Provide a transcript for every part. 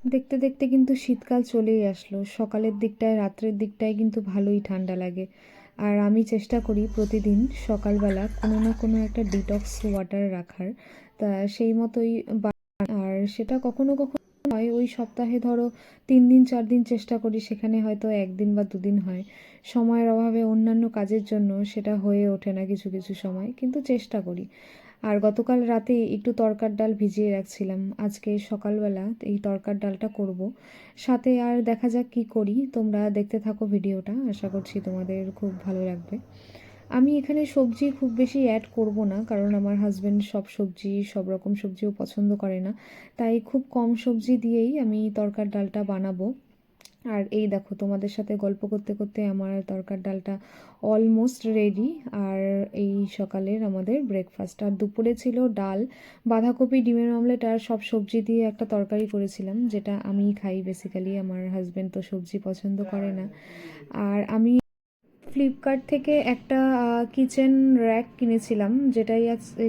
দেখতে দেখতে কিন্তু শীতকাল চলেই আসলো। সকালের দিকটায় রাত্রের দিকটায় কিন্তু ভালোই ঠান্ডা লাগে। আর আমি চেষ্টা করি প্রতিদিন সকালবেলা কোনো না কোনো একটা ডিটক্স ওয়াটার রাখার। তা সেই মতোই আর সেটা কখনো কখনো হয় ওই সপ্তাহে ধরো 3 দিন 4 দিন চেষ্টা করি, সেখানে হয়তো 1 দিন বা 2 দিন হয়। সময়ের অভাবে অন্যান্য কাজের জন্য সেটা হয়ে ওঠে না কিছু কিছু সময়, কিন্তু চেষ্টা করি। আর গতকাল রাতে একটু তরকার ডাল ভিজিয়ে রাখছিলাম, আজকে সকালবেলা এই তরকার ডালটা করব। সাথে আর দেখা যাক কি করি, তোমরা দেখতে থাকো ভিডিওটা, আশা করছি তোমাদের খুব ভালো লাগবে। আমি এখানে সবজি খুব বেশি অ্যাড করব না, কারণ আমার হাজব্যান্ড সব সবজি সব রকম সবজিও পছন্দ করে না। তাই খুব কম সবজি দিয়েই আমি তরকার ডালটা বানাবো। আর এই দেখো তোমাদের সাথে গল্প করতে করতে আমার তরকার ডালটা অলমোস্ট রেডি। আর এই সকালের আমাদের ব্রেকফাস্ট। আর দুপুরে ছিল ডাল, বাঁধাকপি, ডিমের অমলেট আর সব সবজি দিয়ে একটা তরকারি করেছিলাম, যেটা আমি খাই বেসিক্যালি, আমার হাজব্যান্ড তো সবজি পছন্দ করে না। আর আমি ফ্লিপকার্ট থেকে একটা কিচেন র্যাক কিনেছিলাম,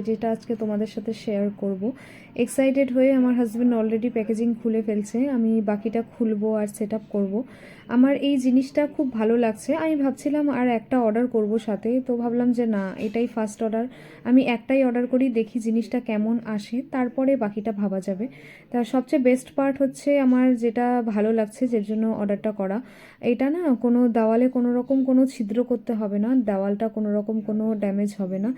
যেটা আজকে তোমাদের সাথে শেয়ার করব। এক্সাইটেড হয়ে আমার হাজব্যান্ড অলরেডি প্যাকেজিং খুলে ফেলছে, আমি বাকিটা খুলবো আর সেট আপ করবো। আমার এই জিনিসটা খুব ভালো লাগছে। আমি ভাবছিলাম আর একটা অর্ডার করব সাথে, তো ভাবলাম যে না, এটাই ফার্স্ট অর্ডার, আমি একটাই অর্ডার করি, দেখি জিনিসটা কেমন আসে, তারপরে বাকিটা ভাবা যাবে। তা সবচেয়ে বেস্ট পার্ট হচ্ছে আমার যেটা ভালো লাগছে, যের জন্য অর্ডারটা করা, এটা না কোনো দেওয়ালে কোনো রকম কোনো ছিদ্র করতে হবে না, দেওয়ালটা কোনো রকম কোনো ড্যামেজ হবে না।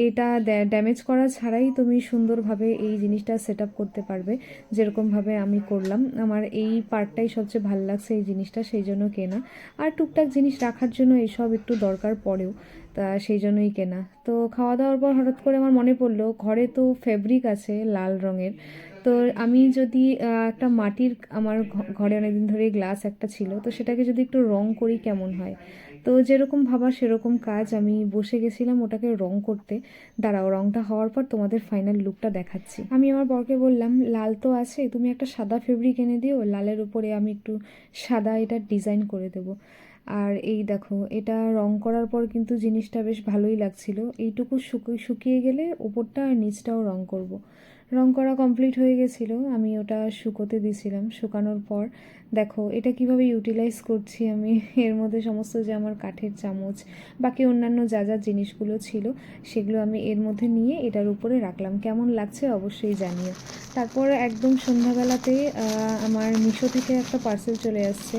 এটা ড্যামেজ করা ছাড়াই তুমি সুন্দরভাবে এই জিনিসটা সেট আপ করতে পারবে, যেরকমভাবে আমি করলাম। আমার এই পার্টটাই সবচেয়ে ভালো লাগছে এই জিনিসটা, সেই জন্য কেনা। আর টুকটাক জিনিস রাখার জন্য এসব একটু দরকার পড়েও, তা সেই জন্যই কেনা। তো খাওয়া দাওয়ার পর হঠাৎ করে আমার মনে পড়লো ঘরে তো ফেব্রিক আছে লাল রঙের। তো আমি যদি একটা মাটির, আমার ঘরে অনেকদিন ধরে গ্লাস একটা ছিল, তো সেটাকে যদি একটু রং করি কেমন হয়। তো যেরকম ভাবা সেরকম কাজ, আমি বসে গেছিলাম ওটাকে রং করতে। দাঁড়াও, রংটা হওয়ার পর তোমাদের ফাইনাল লুকটা দেখাচ্ছি। আমি আমার বরকে বললাম, লাল তো আছে, তুমি একটা সাদা ফেব্রিক এনে দিও, লালের উপরে আমি একটু সাদা এটা ডিজাইন করে দেবো। আর এই দেখো, এটা রং করার পর কিন্তু জিনিসটা বেশ ভালোই লাগছিল। এইটুকু শুকিয়ে গেলে ওপরটা আর নিচটাও রং করব। রং করা কমপ্লিট হয়ে গেছিলো, আমি ওটা শুকোতে দিয়েছিলাম। শুকানোর পর দেখো এটা কিভাবে ইউটিলাইজ করছি আমি। এর মধ্যে সমস্ত যে আমার কাঠের চামচ, বাকি অন্যান্য যা যা জিনিসগুলো ছিল, সেগুলো আমি এর মধ্যে নিয়ে এটার উপরে রাখলাম। কেমন লাগছে অবশ্যই জানিও। তারপর একদম সন্ধ্যাবেলাতে আমার মিশো থেকে একটা পার্সেল চলে আসছে।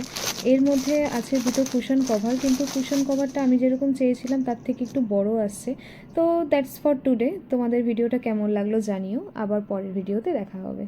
এর মধ্যে আছে দুটো কুশন কভার, কিন্তু কুশন কভারটা আমি যেরকম চেয়েছিলাম তার থেকে একটু বড় আসছে। তো দ্যাটস ফর টুডে। তোমাদের ভিডিওটা কেমন লাগলো জানিও, আবার পরের ভিডিওতে দেখা হবে।